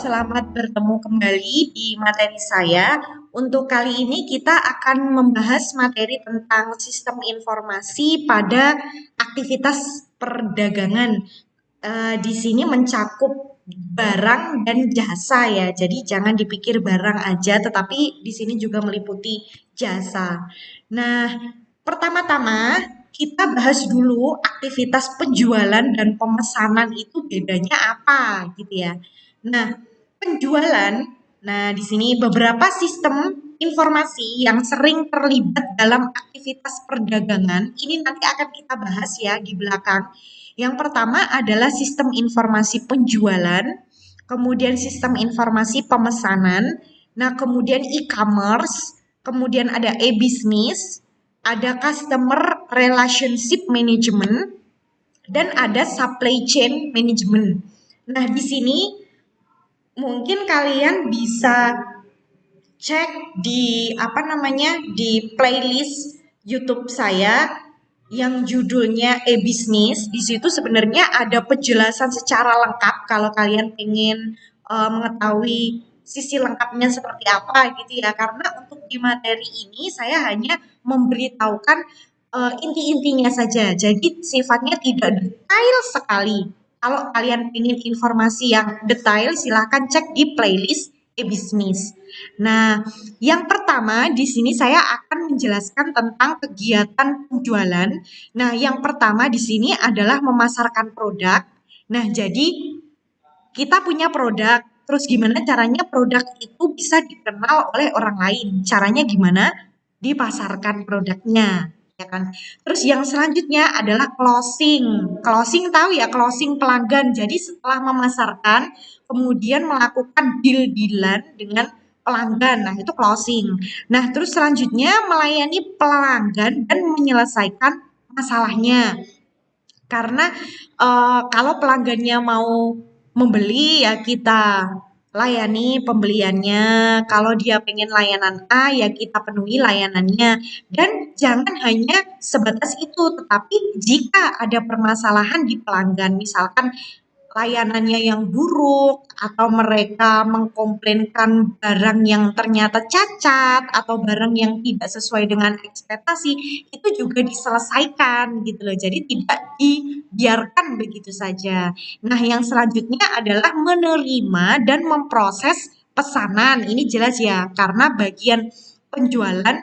selamat bertemu kembali di materi saya. Untuk kali ini kita akan membahas materi tentang sistem informasi pada aktivitas perdagangan. Di sini mencakup barang dan jasa ya. Jadi jangan dipikir barang aja, tetapi di sini juga meliputi jasa. Nah, pertama-tama kita bahas dulu aktivitas penjualan dan pemesanan itu bedanya apa gitu ya. Nah, penjualan, nah di sini beberapa sistem informasi yang sering terlibat dalam aktivitas perdagangan, ini nanti akan kita bahas ya di belakang. Yang pertama adalah sistem informasi penjualan, kemudian sistem informasi pemesanan, nah kemudian e-commerce, kemudian ada e-business, ada customer relationship management, dan ada supply chain management. Nah, di sini mungkin kalian bisa cek di playlist YouTube saya yang judulnya e-business. Di situ sebenarnya ada penjelasan secara lengkap kalau kalian ingin mengetahui sisi lengkapnya seperti apa gitu ya. Karena untuk di materi ini saya hanya memberitahukan inti-intinya saja. Jadi sifatnya tidak detail sekali. Kalau kalian ingin informasi yang detail, silahkan cek di playlist e-business. Nah, yang pertama di sini saya akan menjelaskan tentang kegiatan penjualan. Nah, yang pertama di sini adalah memasarkan produk. Nah, jadi kita punya produk, terus gimana caranya produk itu bisa dikenal oleh orang lain? Caranya gimana? Dipasarkan produknya, ya kan? Terus yang selanjutnya adalah closing. Closing tahu ya, closing pelanggan. Jadi setelah memasarkan, kemudian melakukan deal-dealan dengan pelanggan. Nah, itu closing. Nah, terus selanjutnya melayani pelanggan dan menyelesaikan masalahnya. Karena kalau pelanggannya mau membeli ya kita layani pembeliannya. Kalau dia pengen layanan A ya kita penuhi layanannya. Dan jangan hanya sebatas itu, tetapi jika ada permasalahan di pelanggan, misalkan layanannya yang buruk atau mereka mengkomplainkan barang yang ternyata cacat atau barang yang tidak sesuai dengan ekspektasi, itu juga diselesaikan gitu loh. Jadi tidak dibiarkan begitu saja. Nah, yang selanjutnya adalah menerima dan memproses pesanan. Ini jelas ya, karena bagian penjualan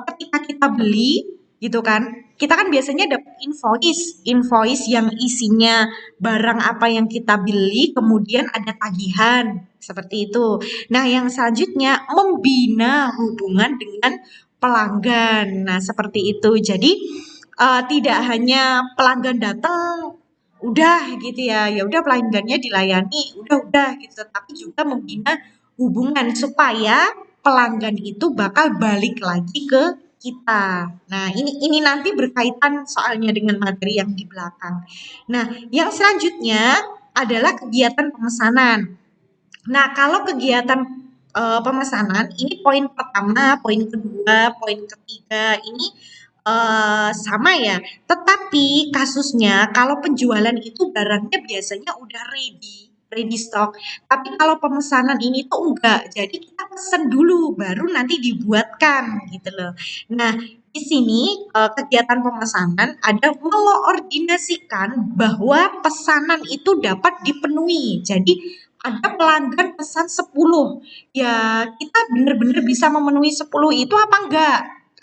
ketika kita beli gitu kan, kita kan biasanya dapat invoice yang isinya barang apa yang kita beli, kemudian ada tagihan, seperti itu. Nah, yang selanjutnya membina hubungan dengan pelanggan. Nah, seperti itu. Jadi tidak hanya pelanggan datang udah gitu ya, ya udah pelanggannya dilayani, udah gitu, tapi juga membina hubungan supaya pelanggan itu bakal balik lagi ke kita. Nah, ini nanti berkaitan soalnya dengan materi yang di belakang. Nah, yang selanjutnya adalah kegiatan pemesanan. Nah, kalau kegiatan pemesanan ini poin pertama, poin kedua, poin ketiga ini sama ya. Tetapi kasusnya kalau penjualan itu barangnya biasanya udah ready stock. Tapi kalau pemesanan ini tuh enggak. Jadi kita pesen dulu baru nanti dibuatkan gitu loh. Nah, di sini kegiatan pemesanan ada mengkoordinasikan bahwa pesanan itu dapat dipenuhi. Jadi ada pelanggan pesan 10. Ya, kita benar-benar bisa memenuhi 10 itu apa enggak?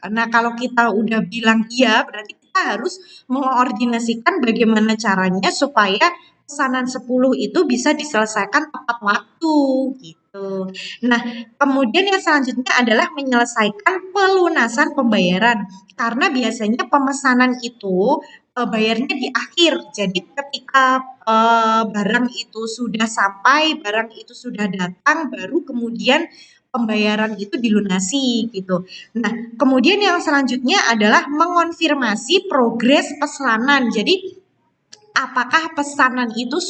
Nah, kalau kita udah bilang iya, berarti kita harus mengkoordinasikan bagaimana caranya supaya pesanan 10 itu bisa diselesaikan tepat waktu gitu. Nah, kemudian yang selanjutnya adalah menyelesaikan pelunasan pembayaran. Karena biasanya pemesanan itu bayarnya di akhir. Jadi ketika barang itu sudah sampai, barang itu sudah datang, baru kemudian pembayaran itu dilunasi gitu. Nah, kemudian yang selanjutnya adalah mengonfirmasi progres pesanan. Jadi apakah pesanan itu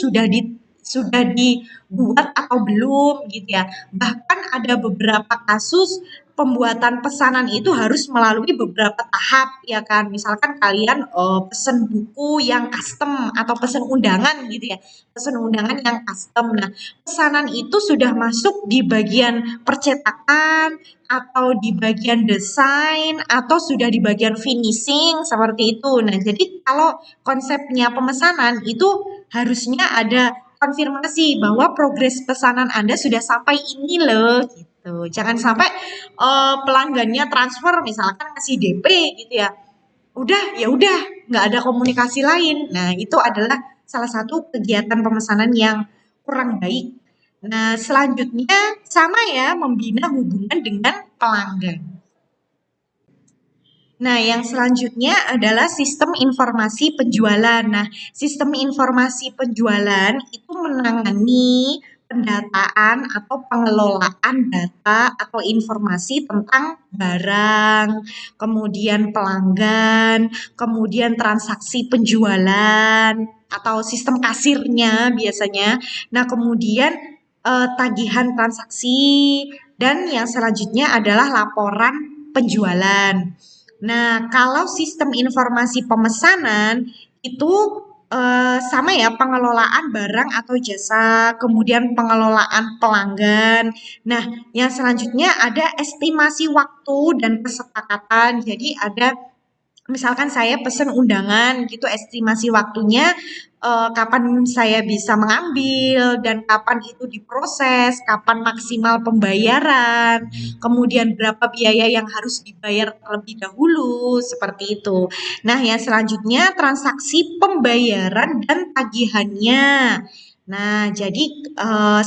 sudah dibuat atau belum gitu ya. Bahkan ada beberapa kasus pembuatan pesanan itu harus melalui beberapa tahap ya kan. Misalkan kalian pesen buku yang custom atau pesen undangan gitu ya. Pesen undangan yang custom. Nah, pesanan itu sudah masuk di bagian percetakan atau di bagian desain atau sudah di bagian finishing seperti itu. Nah, jadi kalau konsepnya pemesanan itu harusnya ada konfirmasi bahwa progres pesanan Anda sudah sampai ini loh gitu. Jangan sampai pelanggannya transfer misalkan kasih DP gitu ya. Udah, nggak ada komunikasi lain. Nah, itu adalah salah satu kegiatan pemesanan yang kurang baik. Nah, selanjutnya sama ya, membina hubungan dengan pelanggan. Nah, yang selanjutnya adalah sistem informasi penjualan. Nah, sistem informasi penjualan itu menangani pendataan atau pengelolaan data atau informasi tentang barang, kemudian pelanggan, kemudian transaksi penjualan atau sistem kasirnya biasanya. Nah, kemudian tagihan transaksi dan yang selanjutnya adalah laporan penjualan. Nah, kalau sistem informasi pemesanan itu sama ya, pengelolaan barang atau jasa, kemudian pengelolaan pelanggan. Nah, yang selanjutnya ada estimasi waktu dan kesepakatan. Jadi ada misalkan saya pesen undangan gitu, estimasi waktunya kapan saya bisa mengambil dan kapan itu diproses, kapan maksimal pembayaran, kemudian berapa biaya yang harus dibayar terlebih dahulu, seperti itu. Nah, yang selanjutnya transaksi pembayaran dan tagihannya. Nah, jadi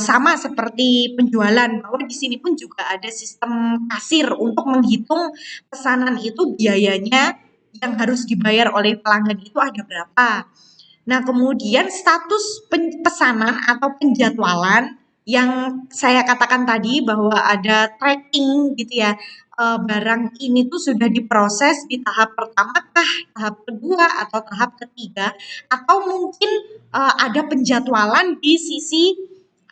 sama seperti penjualan bahwa di sini pun juga ada sistem kasir untuk menghitung pesanan itu biayanya yang harus dibayar oleh pelanggan itu ada berapa. Nah, kemudian status pesanan atau penjadwalan yang saya katakan tadi bahwa ada tracking gitu ya. Barang ini tuh sudah diproses di tahap pertama kah, tahap kedua atau tahap ketiga atau mungkin ada penjadwalan di sisi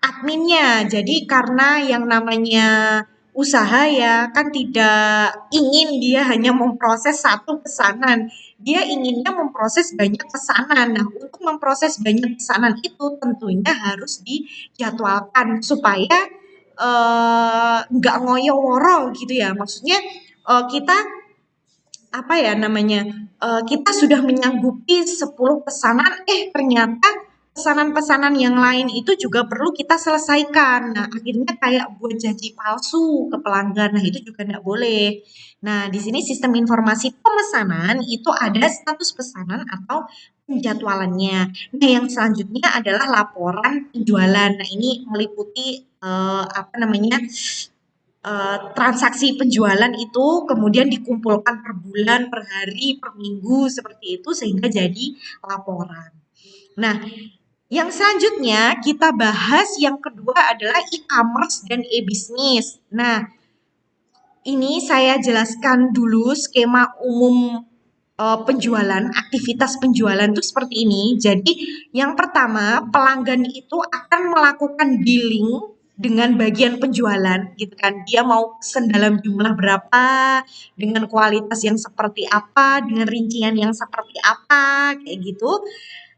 adminnya. Jadi karena yang namanya usaha ya kan tidak ingin dia hanya memproses satu pesanan, dia inginnya memproses banyak pesanan. Nah, untuk memproses banyak pesanan itu tentunya harus dijadwalkan supaya nggak ngoyo-woro gitu ya. Maksudnya kita apa ya namanya, kita sudah menyanggupi 10 pesanan, ternyata pesanan-pesanan yang lain itu juga perlu kita selesaikan. Nah, akhirnya kayak buat janji palsu ke pelanggan. Nah, itu juga nggak boleh. Nah, di sini sistem informasi pemesanan itu ada status pesanan atau penjadwalannya. Nah, yang selanjutnya adalah laporan penjualan. Nah, ini meliputi apa namanya transaksi penjualan itu kemudian dikumpulkan per bulan, per hari, per minggu seperti itu sehingga jadi laporan. Nah, yang selanjutnya kita bahas yang kedua adalah e-commerce dan e-business. Nah, ini saya jelaskan dulu skema umum penjualan, aktivitas penjualan itu seperti ini. Jadi, yang pertama, pelanggan itu akan melakukan dealing dengan bagian penjualan gitu kan. Dia mau pesen dalam jumlah berapa, dengan kualitas yang seperti apa, dengan rincian yang seperti apa, kayak gitu.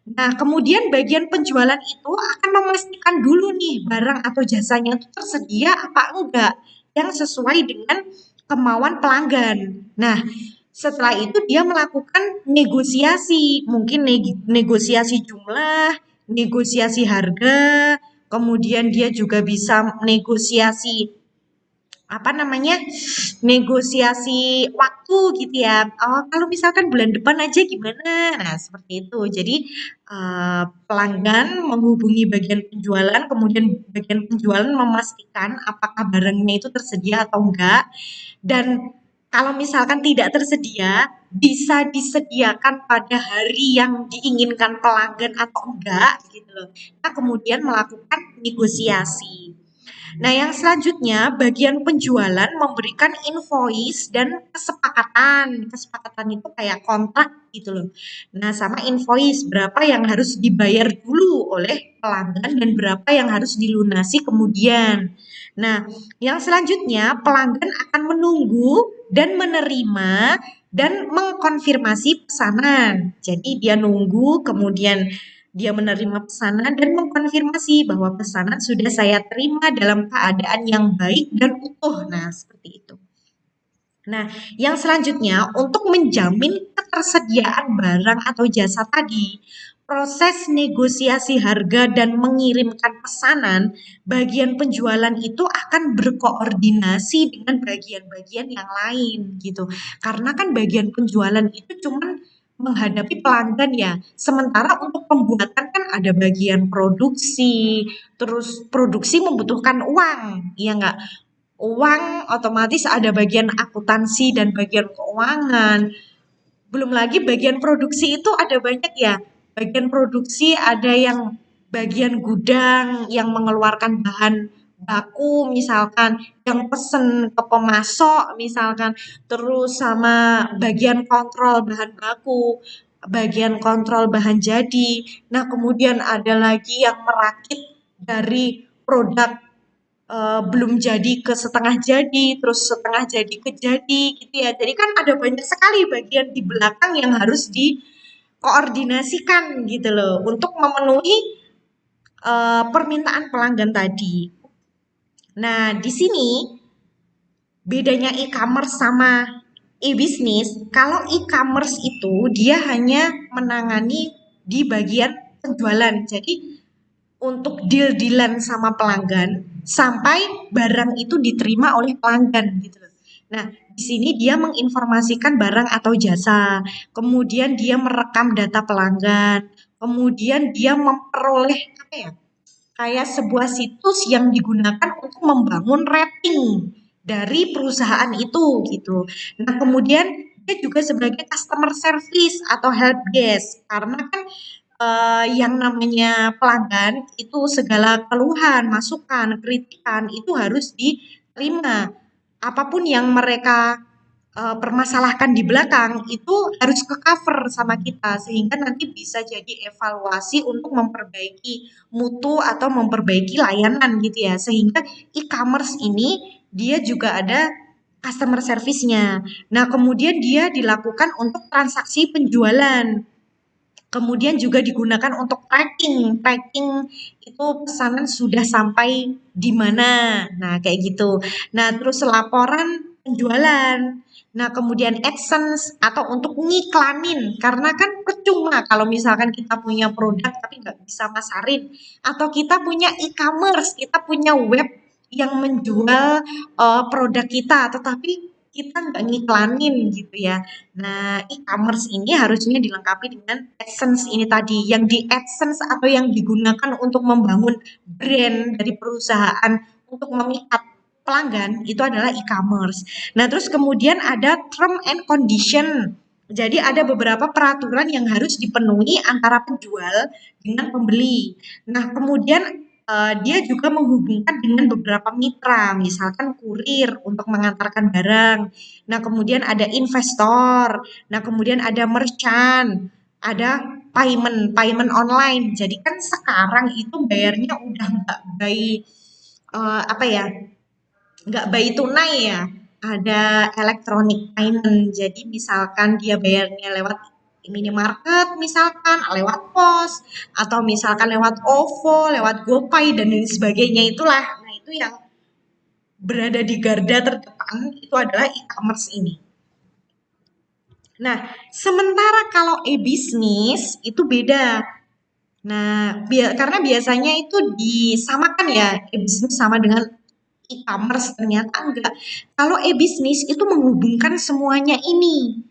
Nah, kemudian bagian penjualan itu akan memastikan dulu nih barang atau jasanya itu tersedia apa enggak yang sesuai dengan kemauan pelanggan. Nah, setelah itu dia melakukan negosiasi, mungkin negosiasi jumlah, negosiasi harga, kemudian dia juga bisa negosiasi apa namanya, negosiasi waktu gitu ya. Oh, kalau misalkan bulan depan aja gimana? Nah, seperti itu. Jadi pelanggan menghubungi bagian penjualan, kemudian bagian penjualan memastikan apakah barangnya itu tersedia atau enggak. Dan kalau misalkan tidak tersedia, bisa disediakan pada hari yang diinginkan pelanggan atau enggak gitu loh. Kita kemudian melakukan negosiasi. Nah, yang selanjutnya bagian penjualan memberikan invoice dan kesepakatan. Kesepakatan itu kayak kontrak gitu loh. Nah, sama invoice berapa yang harus dibayar dulu oleh pelanggan dan berapa yang harus dilunasi kemudian. Nah, yang selanjutnya pelanggan akan menunggu dan menerima dan mengkonfirmasi pesanan. Jadi dia nunggu, kemudian dia menerima pesanan dan mengkonfirmasi bahwa pesanan sudah saya terima dalam keadaan yang baik dan utuh. Nah, seperti itu. Nah, yang selanjutnya untuk menjamin ketersediaan barang atau jasa tadi, proses negosiasi harga dan mengirimkan pesanan, bagian penjualan itu akan berkoordinasi dengan bagian-bagian yang lain gitu. Karena kan bagian penjualan itu cuma menghadapi pelanggan ya. Sementara untuk pembuatan kan ada bagian produksi, terus produksi membutuhkan uang, ya nggak? Uang otomatis ada bagian akuntansi dan bagian keuangan. Belum lagi bagian produksi itu ada banyak ya. Bagian produksi ada yang bagian gudang yang mengeluarkan bahan baku misalkan, yang pesen ke pemasok misalkan, terus sama bagian kontrol bahan baku, bagian kontrol bahan jadi. Nah, kemudian ada lagi yang merakit dari produk belum jadi ke setengah jadi, terus setengah jadi ke jadi gitu ya. Jadi kan ada banyak sekali bagian di belakang yang harus dikoordinasikan gitu loh untuk memenuhi permintaan pelanggan tadi. Nah, di sini bedanya e-commerce sama e-bisnis, kalau e-commerce itu dia hanya menangani di bagian penjualan. Jadi untuk deal-dealan sama pelanggan sampai barang itu diterima oleh pelanggan gitu. Nah, di sini dia menginformasikan barang atau jasa, kemudian dia merekam data pelanggan, kemudian dia memperoleh apa ya? Kayak sebuah situs yang digunakan untuk membangun rating dari perusahaan itu gitu. Nah, kemudian dia juga sebagai customer service atau help desk karena kan yang namanya pelanggan itu segala keluhan, masukan, kritikan itu harus diterima. Apapun yang mereka permasalahkan di belakang itu harus ke-cover sama kita sehingga nanti bisa jadi evaluasi untuk memperbaiki mutu atau memperbaiki layanan gitu ya. Sehingga e-commerce ini dia juga ada customer service-nya. Nah, kemudian dia dilakukan untuk transaksi penjualan. Kemudian juga digunakan untuk tracking. Tracking itu pesanan sudah sampai di mana. Nah, kayak gitu. Nah, terus laporan penjualan. Nah, kemudian AdSense atau untuk ngiklanin. Karena kan percuma kalau misalkan kita punya produk tapi nggak bisa masarin. Atau kita punya e-commerce, kita punya web yang menjual produk kita, tetapi kita nggak ngiklanin gitu ya. Nah, e-commerce ini harusnya dilengkapi dengan AdSense ini tadi. Yang di AdSense atau yang digunakan untuk membangun brand dari perusahaan untuk memikat pelanggan itu adalah e-commerce. Nah, terus kemudian ada term and condition. Jadi ada beberapa peraturan yang harus dipenuhi antara penjual dengan pembeli. Nah, kemudian dia juga menghubungkan dengan beberapa mitra, misalkan kurir untuk mengantarkan barang. Nah, kemudian ada investor. Nah, kemudian ada merchant, ada payment online. Jadi kan sekarang itu bayarnya udah nggak by apa ya, nggak by tunai ya. Ada electronic payment. Jadi misalkan dia bayarnya lewat minimarket misalkan, lewat pos, atau misalkan lewat OVO, lewat GoPay dan lain sebagainya itulah. Nah, itu yang berada di garda terdepan itu adalah e-commerce ini. Nah, sementara kalau e-bisnis itu beda. Nah, karena biasanya itu disamakan ya, e-bisnis sama dengan e-commerce, ternyata enggak. Kalau e-bisnis itu menghubungkan semuanya ini.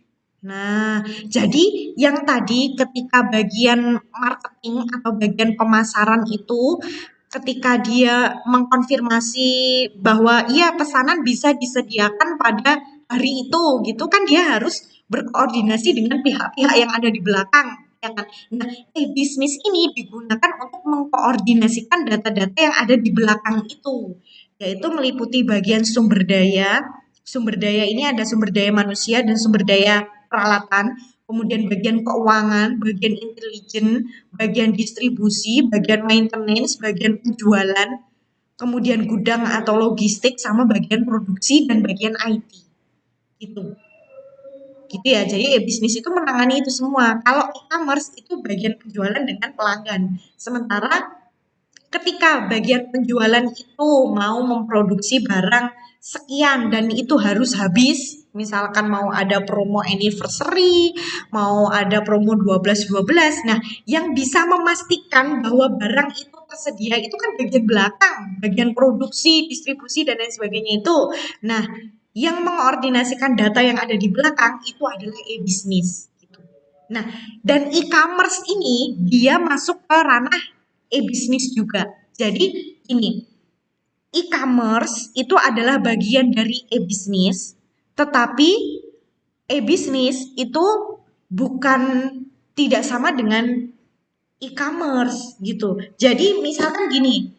Nah, jadi yang tadi ketika bagian marketing atau bagian pemasaran itu ketika dia mengkonfirmasi bahwa iya pesanan bisa disediakan pada hari itu gitu kan dia harus berkoordinasi dengan pihak-pihak yang ada di belakang. ya kan. Nah, e-bisnis ini digunakan untuk mengkoordinasikan data-data yang ada di belakang itu, yaitu meliputi bagian sumber daya. Sumber daya ini ada sumber daya manusia dan sumber daya peralatan, kemudian bagian keuangan, bagian intelijen, bagian distribusi, bagian maintenance, bagian penjualan, kemudian gudang atau logistik, sama bagian produksi dan bagian IT. Gitu. Gitu ya. Jadi bisnis itu menangani itu semua. Kalau e-commerce itu bagian penjualan dengan pelanggan. Sementara ketika bagian penjualan itu mau memproduksi barang sekian dan itu harus habis, misalkan mau ada promo anniversary, mau ada promo 12-12, nah yang bisa memastikan bahwa barang itu tersedia itu kan bagian belakang, bagian produksi, distribusi, dan lain sebagainya itu. Nah, yang mengordinasikan data yang ada di belakang itu adalah e-bisnis. Nah, dan e-commerce ini dia masuk ke ranah e-bisnis juga. Jadi ini, e-commerce itu adalah bagian dari e-bisnis, tetapi e-bisnis itu bukan tidak sama dengan e-commerce gitu. Jadi misalkan gini,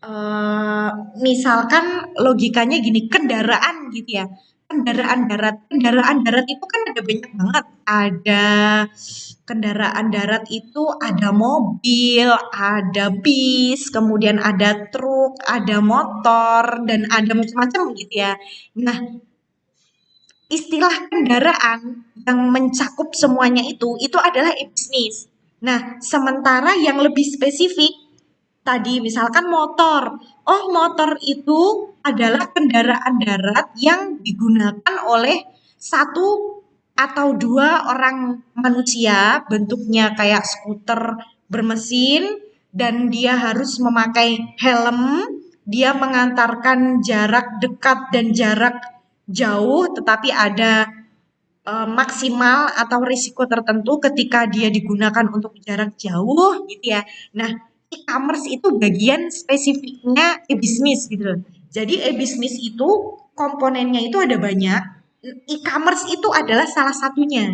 eh, misalkan logikanya gini, kendaraan gitu ya. Kendaraan darat itu kan ada banyak banget. Ada kendaraan darat itu ada mobil, ada bis, kemudian ada truk, ada motor, dan ada macam-macam gitu ya. Nah, istilah kendaraan yang mencakup semuanya itu adalah e-bisnis. Nah, sementara yang lebih spesifik tadi misalkan motor. Oh, motor itu adalah kendaraan darat yang digunakan oleh satu atau dua orang manusia, bentuknya kayak skuter bermesin, dan dia harus memakai helm. Dia mengantarkan jarak dekat dan jarak jauh, tetapi ada maksimal atau risiko tertentu ketika dia digunakan untuk jarak jauh gitu ya. Nah, e-commerce itu bagian spesifiknya e-bisnis gitu loh. Jadi e-bisnis itu komponennya itu ada banyak. E-commerce itu adalah salah satunya.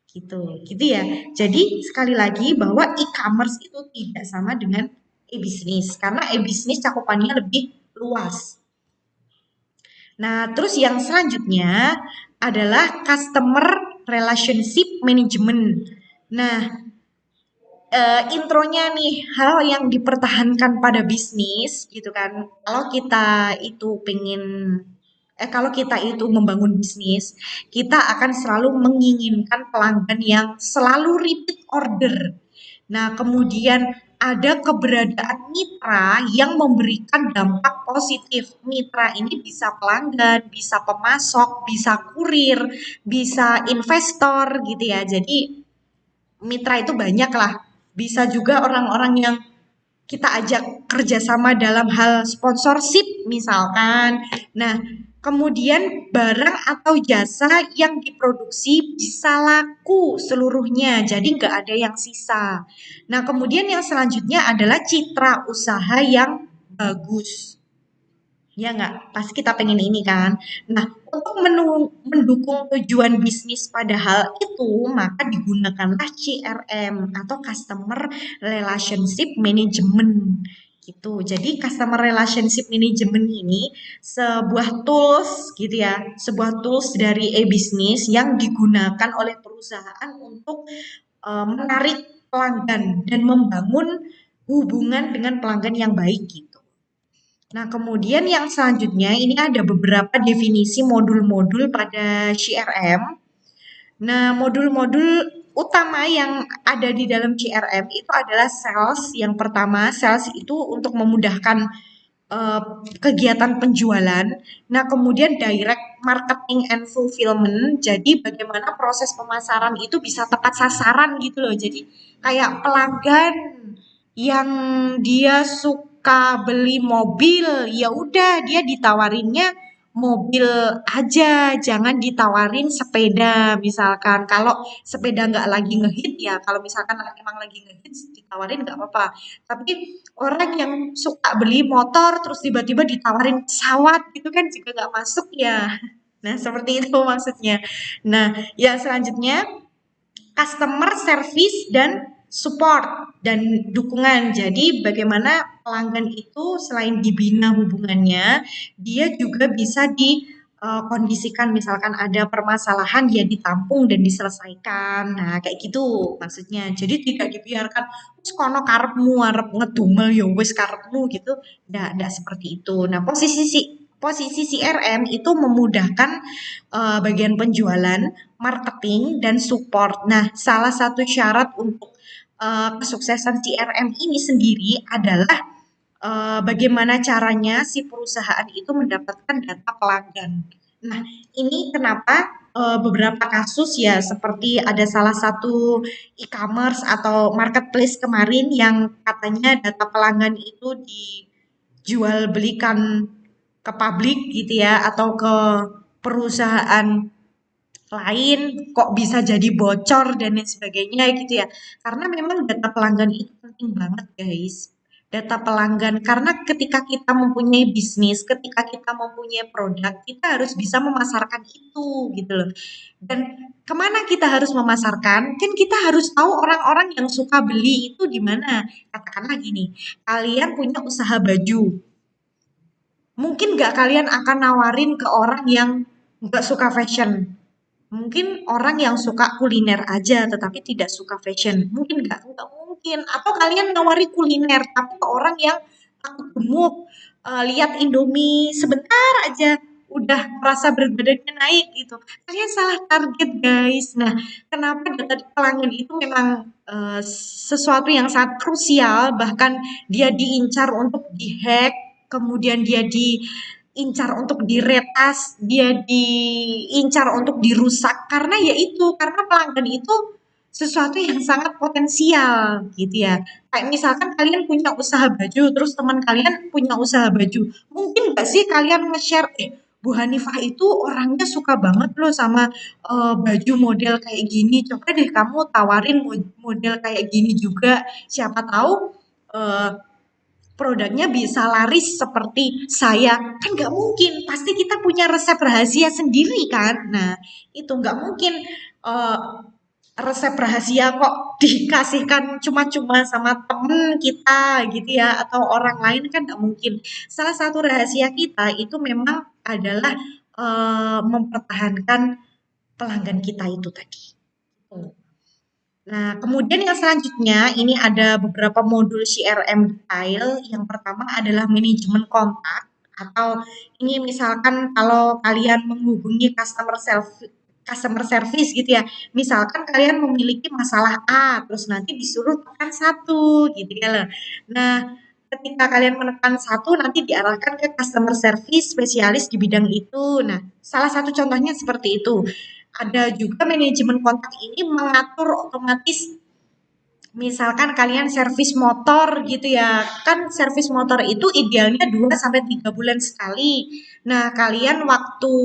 Gitu ya. Jadi sekali lagi bahwa e-commerce itu tidak sama dengan e-bisnis karena e-bisnis cakupannya lebih luas. Nah, terus yang selanjutnya adalah customer relationship management. Nah, intronya nih, hal yang dipertahankan pada bisnis gitu kan. Kalau kita itu membangun bisnis, kita akan selalu menginginkan pelanggan yang selalu repeat order. Nah, kemudian ada keberadaan mitra yang memberikan dampak positif. Mitra ini bisa pelanggan, bisa pemasok, bisa kurir, bisa investor gitu ya. Jadi mitra itu banyak lah. Bisa juga orang-orang yang kita ajak kerjasama dalam hal sponsorship misalkan. Nah, kemudian barang atau jasa yang diproduksi bisa laku seluruhnya, jadi nggak ada yang sisa. Nah, kemudian yang selanjutnya adalah citra usaha yang bagus. Ya nggak? Pasti kita pengen ini kan. Nah, untuk mendukung tujuan bisnis pada hal itu, maka digunakanlah CRM atau Customer Relationship Management gitu. Jadi Customer Relationship Management ini sebuah tools gitu ya, sebuah tools dari e-bisnis yang digunakan oleh perusahaan untuk menarik pelanggan dan membangun hubungan dengan pelanggan yang baik gitu. Nah, kemudian yang selanjutnya ini ada beberapa definisi modul-modul pada CRM. Nah, modul-modul utama yang ada di dalam CRM itu adalah sales. Yang pertama, sales itu untuk memudahkan eh, kegiatan penjualan. Nah, kemudian direct marketing and fulfillment. Jadi bagaimana proses pemasaran itu bisa tepat sasaran gitu loh. Jadi kayak pelanggan yang dia suka beli mobil, ya udah dia ditawarinnya mobil aja, jangan ditawarin sepeda misalkan. Kalau sepeda nggak lagi ngehit ya, kalau misalkan emang lagi ngehit ditawarin nggak apa-apa. Tapi orang yang suka beli motor terus tiba-tiba ditawarin pesawat gitu kan juga nggak masuk ya. Nah, seperti itu maksudnya. Nah, yang selanjutnya customer service dan support dan dukungan. Jadi bagaimana pelanggan itu selain dibina hubungannya, dia juga bisa dikondisikan misalkan ada permasalahan dia ditampung dan diselesaikan. Nah, kayak gitu maksudnya. Jadi tidak dibiarkan wis kono karepmu arep ngedumel ya wis karepmu gitu. Nggak seperti itu. Nah, posisi CRM itu memudahkan bagian penjualan, marketing, dan support. Nah, salah satu syarat untuk kesuksesan CRM ini sendiri adalah bagaimana caranya si perusahaan itu mendapatkan data pelanggan. Nah, ini kenapa beberapa kasus ya seperti ada salah satu e-commerce atau marketplace kemarin yang katanya data pelanggan itu dijual belikan ke publik gitu ya atau ke perusahaan lain kok bisa jadi bocor dan lain sebagainya gitu ya. Karena memang data pelanggan itu penting banget guys. Data pelanggan karena ketika kita mempunyai bisnis, ketika kita mempunyai produk, kita harus bisa memasarkan itu gitu loh. Dan kemana kita harus memasarkan? Kan kita harus tahu orang-orang yang suka beli itu di mana. Katakanlah gini, kalian punya usaha baju, mungkin nggak kalian akan nawarin ke orang yang nggak suka fashion. Mungkin orang yang suka kuliner aja tetapi tidak suka fashion. Mungkin nggak mungkin. Atau kalian nawari kuliner tapi ke orang yang takut gemuk, lihat Indomie sebentar aja udah merasa berat badannya naik gitu. Kalian salah target guys. Nah, kenapa data pelanggan itu memang sesuatu yang sangat krusial bahkan dia diincar untuk dihack, kemudian dia diincar untuk diretas, dia diincar untuk dirusak karena ya itu, karena pelanggan itu sesuatu yang sangat potensial gitu ya. Kayak misalkan kalian punya usaha baju, terus teman kalian punya usaha baju. Mungkin nggak sih kalian nge-share, Bu Hanifah itu orangnya suka banget loh sama baju model kayak gini. Coba deh kamu tawarin model kayak gini juga. Siapa tahu eh, produknya bisa laris seperti saya. Kan nggak mungkin, pasti kita punya resep rahasia sendiri kan. Nah, itu nggak mungkin eh, resep rahasia kok dikasihkan cuma-cuma sama temen kita gitu ya, atau orang lain kan nggak mungkin. Salah satu rahasia kita itu memang adalah mempertahankan pelanggan kita itu tadi. Nah, kemudian yang selanjutnya ini ada beberapa modul CRM detail. Yang pertama adalah manajemen kontak atau ini misalkan kalau kalian menghubungi customer service gitu ya. Misalkan kalian memiliki masalah A, terus nanti disuruh tekan satu gitu ya loh. Nah, ketika kalian menekan satu nanti diarahkan ke customer service spesialis di bidang itu. Nah, salah satu contohnya seperti itu. Ada juga manajemen kontak ini mengatur otomatis misalkan kalian servis motor gitu ya. Kan servis motor itu idealnya 2 sampai 3 bulan sekali. Nah, kalian waktu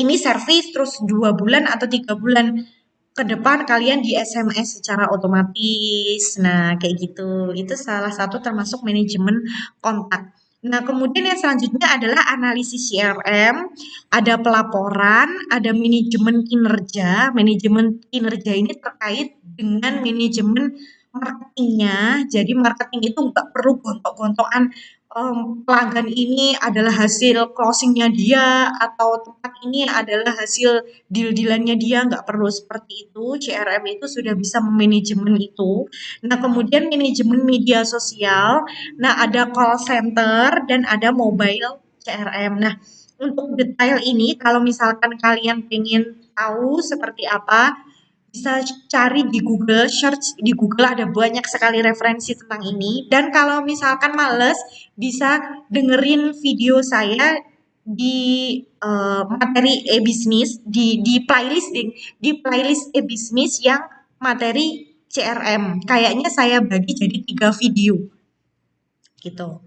ini servis terus 2 bulan atau 3 bulan ke depan kalian di SMS secara otomatis. Nah, kayak gitu. Itu salah satu termasuk manajemen kontak. Nah, kemudian yang selanjutnya adalah analisis CRM, ada pelaporan, ada manajemen kinerja. Manajemen kinerja ini terkait dengan manajemen marketingnya. Jadi marketing itu nggak perlu gontok-gontokan pelanggan ini adalah hasil closingnya dia atau tempat ini adalah hasil deal-dealannya dia, nggak perlu seperti itu. CRM itu sudah bisa memanajemen itu. Nah, kemudian manajemen media sosial. Nah, ada call center dan ada mobile CRM. Nah, untuk detail ini kalau misalkan kalian pengen tahu seperti apa, bisa cari di Google, search di Google ada banyak sekali referensi tentang ini. Dan kalau misalkan males, bisa dengerin video saya di materi e-bisnis di playlist e-bisnis yang materi CRM. Kayaknya saya bagi jadi 3 video gitu.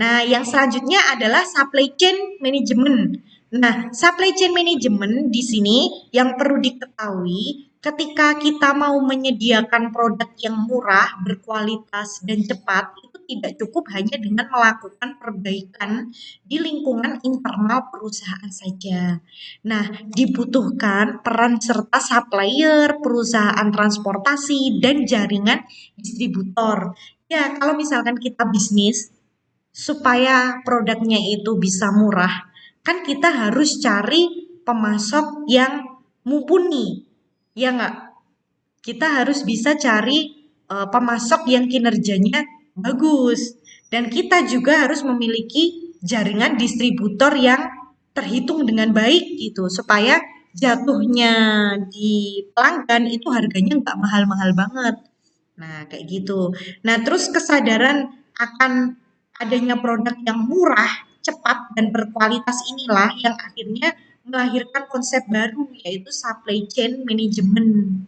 Nah, yang selanjutnya adalah supply chain management. Nah, supply chain management di sini yang perlu diketahui ketika kita mau menyediakan produk yang murah, berkualitas, dan cepat, itu tidak cukup hanya dengan melakukan perbaikan di lingkungan internal perusahaan saja. Nah, dibutuhkan peran serta supplier, perusahaan transportasi, dan jaringan distributor. Ya, kalau misalkan kita bisnis, supaya produknya itu bisa murah, kan kita harus cari pemasok yang mumpuni, ya nggak? Kita harus bisa cari pemasok yang kinerjanya bagus. Dan kita juga harus memiliki jaringan distributor yang terhitung dengan baik gitu, supaya jatuhnya di pelanggan itu harganya nggak mahal-mahal banget. Nah, kayak gitu. Nah, terus kesadaran akan adanya produk yang murah, cepat, dan berkualitas inilah yang akhirnya melahirkan konsep baru, yaitu supply chain management.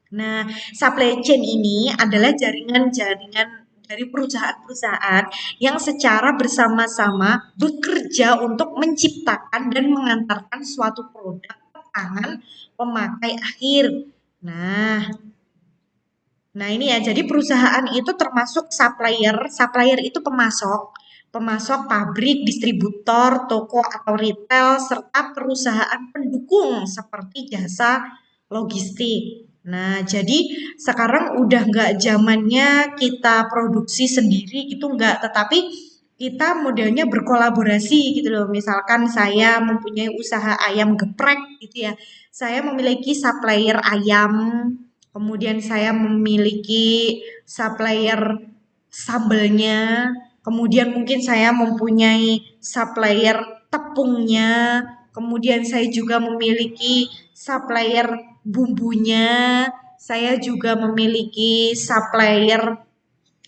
Nah, supply chain ini adalah jaringan-jaringan dari perusahaan-perusahaan yang secara bersama-sama bekerja untuk menciptakan dan mengantarkan suatu produk ke tangan pemakai akhir. Nah, Nah, ini ya, jadi perusahaan itu termasuk supplier, supplier itu pemasok, pemasok pabrik, distributor, toko atau retail, serta perusahaan pendukung seperti jasa logistik. Nah, jadi sekarang udah nggak zamannya kita produksi sendiri gitu nggak, tetapi kita modelnya berkolaborasi gitu loh. Misalkan saya mempunyai usaha ayam geprek gitu ya, saya memiliki supplier ayam. Kemudian saya memiliki supplier sambelnya, kemudian mungkin saya mempunyai supplier tepungnya, kemudian saya juga memiliki supplier bumbunya, saya juga memiliki supplier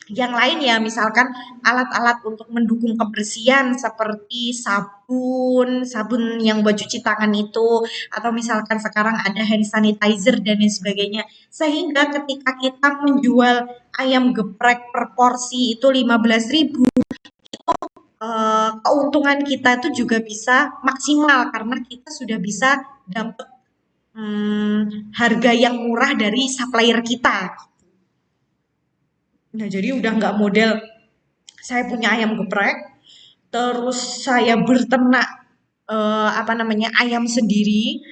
yang lain ya, misalkan alat-alat untuk mendukung kebersihan seperti sabun, sabun yang buat cuci tangan itu, atau misalkan sekarang ada hand sanitizer dan lain sebagainya. Sehingga ketika kita menjual ayam geprek per porsi itu 15.000, keuntungan kita itu juga bisa maksimal karena kita sudah bisa dapat harga yang murah dari supplier kita. Nah, jadi udah nggak model saya punya ayam geprek, terus saya berternak apa namanya ayam sendiri,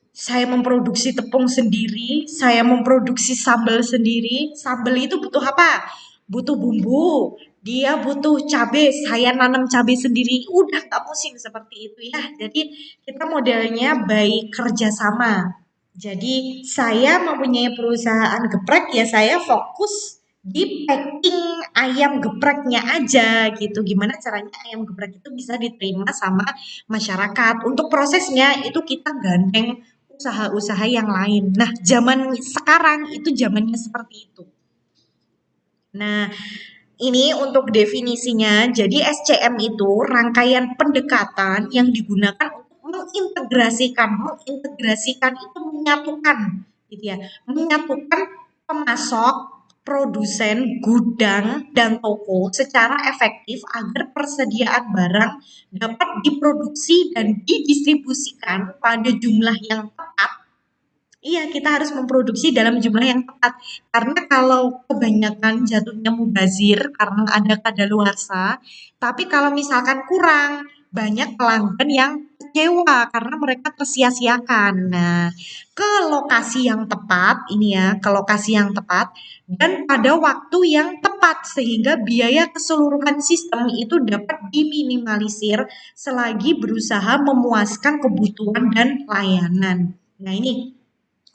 saya memproduksi tepung sendiri, saya memproduksi sambal sendiri. Sambal itu butuh apa? Butuh bumbu, dia butuh cabai, saya nanam cabai sendiri. Udah nggak pusing seperti itu ya. Jadi kita modelnya baik kerjasama. Jadi saya mempunyai perusahaan geprek ya saya fokus di packing ayam gepreknya aja gitu. Gimana caranya ayam geprek itu bisa diterima sama masyarakat. Untuk prosesnya itu kita gandeng usaha-usaha yang lain. Nah, zaman sekarang itu zamannya seperti itu. Nah, ini untuk definisinya. Jadi SCM itu rangkaian pendekatan yang digunakan untuk mengintegrasikan itu menyatukan gitu ya. Menyatukan pemasok, produsen, gudang dan toko secara efektif agar persediaan barang dapat diproduksi dan didistribusikan pada jumlah yang tepat. Iya, kita harus memproduksi dalam jumlah yang tepat. Karena kalau kebanyakan jatuhnya mubazir karena ada kadaluarsa, tapi kalau misalkan kurang, banyak pelanggan yang kecewa karena mereka tersia-siakan. Nah, ke lokasi yang tepat, ini ya, ke lokasi yang tepat, dan pada waktu yang tepat, sehingga biaya keseluruhan sistem itu dapat diminimalisir selagi berusaha memuaskan kebutuhan dan layanan. Nah, ini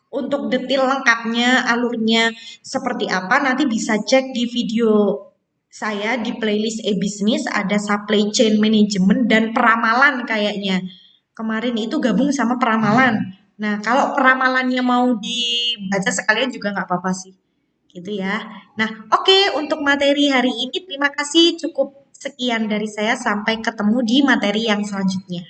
untuk detail lengkapnya, alurnya seperti apa, nanti bisa cek di video saya di playlist e-business ada supply chain management dan peramalan kayaknya. Kemarin itu gabung sama peramalan. Nah, kalau peramalannya mau dibaca sekalian juga nggak apa-apa sih. Gitu ya. Nah, oke, untuk materi hari ini terima kasih, cukup sekian dari saya. Sampai ketemu di materi yang selanjutnya.